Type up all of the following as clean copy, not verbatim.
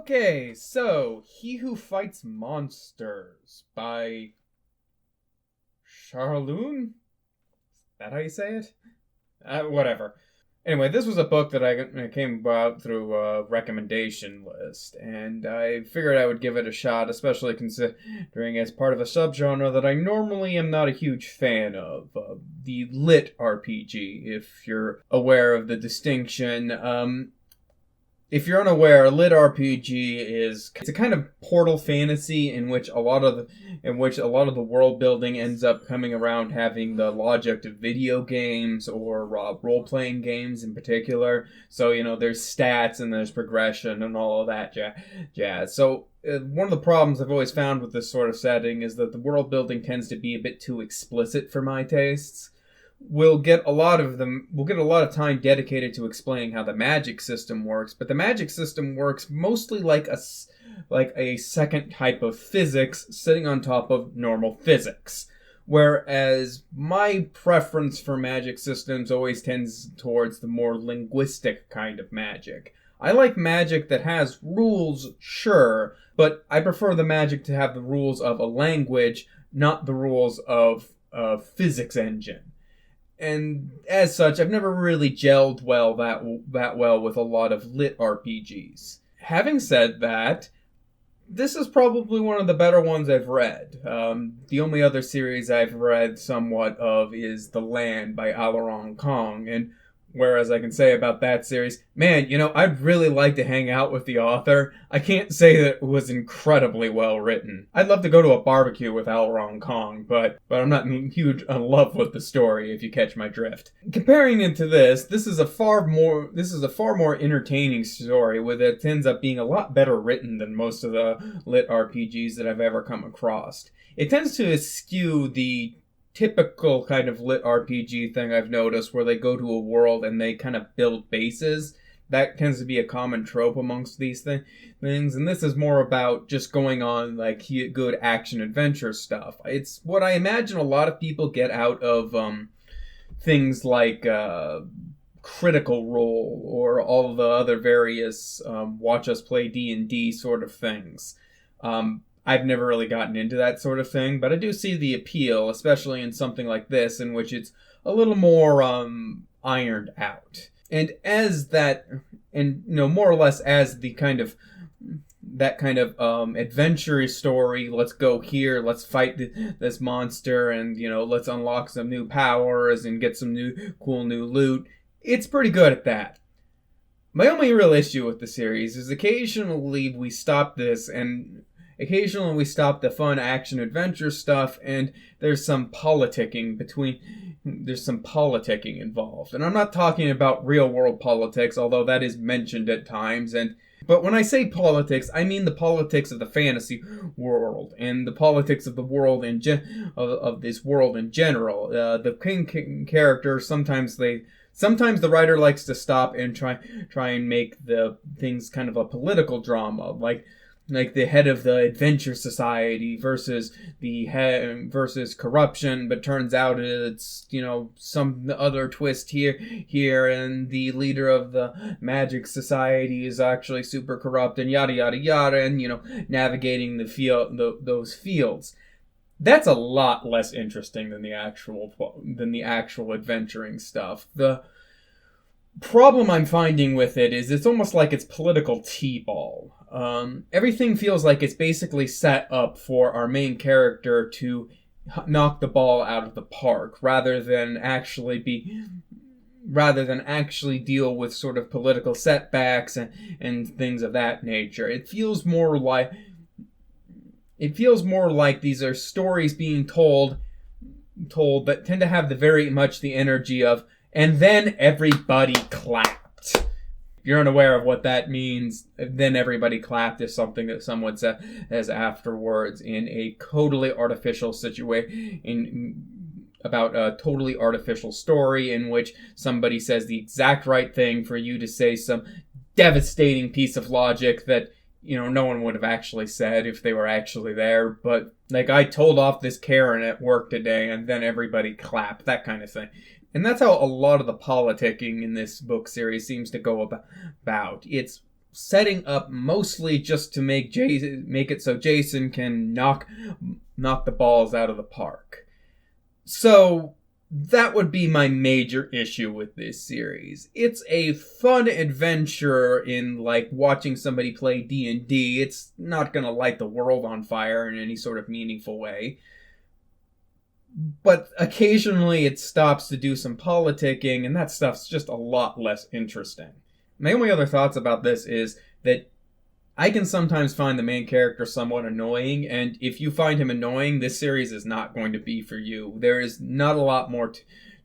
Okay, so He Who Fights Monsters by Charloon? Is that how you say it? Whatever. Anyway, this was a book that I came about through a recommendation list, and I figured I would give it a shot, especially considering it's part of a subgenre that I normally am not a huge fan of, the lit RPG, if you're aware of the distinction. If you're unaware, lit RPG it's a kind of portal fantasy in which a lot of the world building ends up coming around having the logic of video games or role playing games in particular. So there's stats and there's progression and all of that jazz. So one of the problems I've always found with this sort of setting is that the world building tends to be a bit too explicit for my tastes. We'll get a lot of time dedicated to explaining how the magic system works, but the magic system works mostly like a second type of physics sitting on top of normal physics. Whereas my preference for magic systems always tends towards the more linguistic kind of magic. I like magic that has rules, sure, but I prefer the magic to have the rules of a language, not the rules of a physics engine. And as such, I've never really gelled that well with a lot of lit RPGs. Having said that, this is probably one of the better ones I've read. The only other series I've read somewhat of is The Land by Alarong Kong, and whereas I can say about that series, man, I'd really like to hang out with the author. I can't say that it was incredibly well written. I'd love to go to a barbecue with Alarong Kong, but I'm not huge in love with the story, if you catch my drift. Comparing it to this is a far more entertaining story, with it ends up being a lot better written than most of the lit RPGs that I've ever come across. It tends to eschew the typical kind of lit RPG thing I've noticed, where they go to a world and they kind of build bases. That tends to be a common trope amongst these things, and this is more about just going on like good action adventure stuff. It's what I imagine a lot of people get out of things like Critical Role or all the other various watch us play D&D sort of things. I've never really gotten into that sort of thing, but I do see the appeal, especially in something like this, in which it's a little more ironed out. And as that, and more or less as the kind of adventure story, let's go here, let's fight this monster, and let's unlock some new powers and get some cool new loot. It's pretty good at that. My only real issue with the series is occasionally we stop the fun action adventure stuff, and there's some politicking involved. And I'm not talking about real world politics, although that is mentioned at times. But when I say politics, I mean the politics of the fantasy world and the politics of the world of this world in general. The king character, sometimes the writer likes to stop and try and make the things kind of a political drama, like the head of the adventure society versus corruption, but turns out it's some other twist here, and the leader of the magic society is actually super corrupt, and yada yada yada, and navigating those fields. That's a lot less interesting than the actual adventuring stuff. The problem I'm finding with it is it's almost like it's political t-ball. Everything feels like it's basically set up for our main character to knock the ball out of the park, rather than actually deal with sort of political setbacks and things of that nature. It feels more like these are stories being told that tend to have very much the energy of, and then everybody clapped. If you're unaware of what that means, then everybody clapped is something that someone says afterwards in a totally artificial situation, about a totally artificial story in which somebody says the exact right thing for you to say some devastating piece of logic that no one would have actually said if they were actually there. But like, I told off this Karen at work today, and then everybody clapped, that kind of thing. And that's how a lot of the politicking in this book series seems to go about. It's setting up mostly just to make it so Jason can knock the balls out of the park. So that would be my major issue with this series. It's a fun adventure in like watching somebody play D&D. It's not going to light the world on fire in any sort of meaningful way. But occasionally it stops to do some politicking, and that stuff's just a lot less interesting. My only other thoughts about this is that I can sometimes find the main character somewhat annoying, and if you find him annoying, this series is not going to be for you. There is not a lot more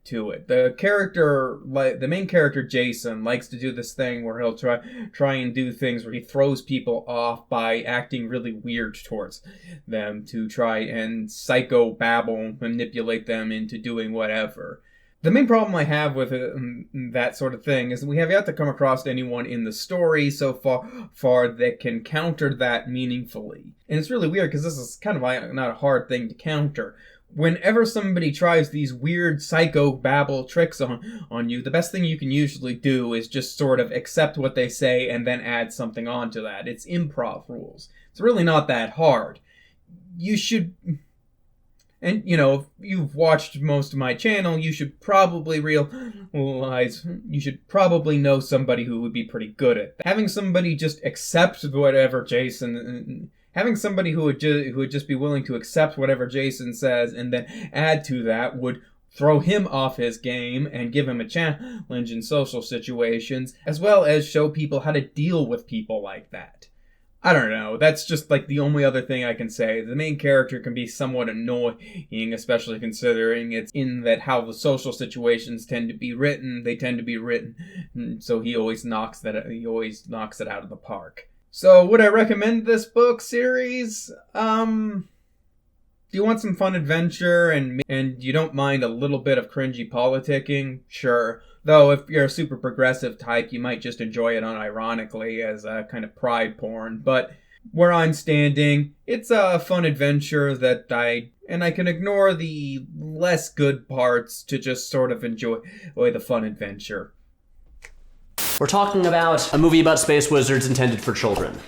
to it. The main character, Jason, likes to do this thing where he'll try and do things where he throws people off by acting really weird towards them to try and psychobabble, manipulate them into doing whatever. The main problem I have with that sort of thing is we have yet to come across anyone in the story so far that can counter that meaningfully. And it's really weird because this is kind of not a hard thing to counter. Whenever somebody tries these weird psycho-babble tricks on you, the best thing you can usually do is just sort of accept what they say and then add something onto that. It's improv rules. It's really not that hard. You should... And, if you've watched most of my channel, you should probably you should probably know somebody who would be pretty good at that. Having somebody just accept whatever having somebody who would just be willing to accept whatever Jason says and then add to that would throw him off his game and give him a challenge in social situations, as well as show people how to deal with people like that. I don't know, that's just like the only other thing I can say. The main character can be somewhat annoying, especially considering it's in that how the social situations tend to be written. They tend to be written so he always knocks it out of the park. So would I recommend this book series? Do you want some fun adventure and you don't mind a little bit of cringy politicking? Sure. Though, if you're a super progressive type, you might just enjoy it unironically as a kind of pride porn. But where I'm standing, it's a fun adventure that I can ignore the less good parts to just sort of enjoy the fun adventure. We're talking about a movie about space wizards intended for children.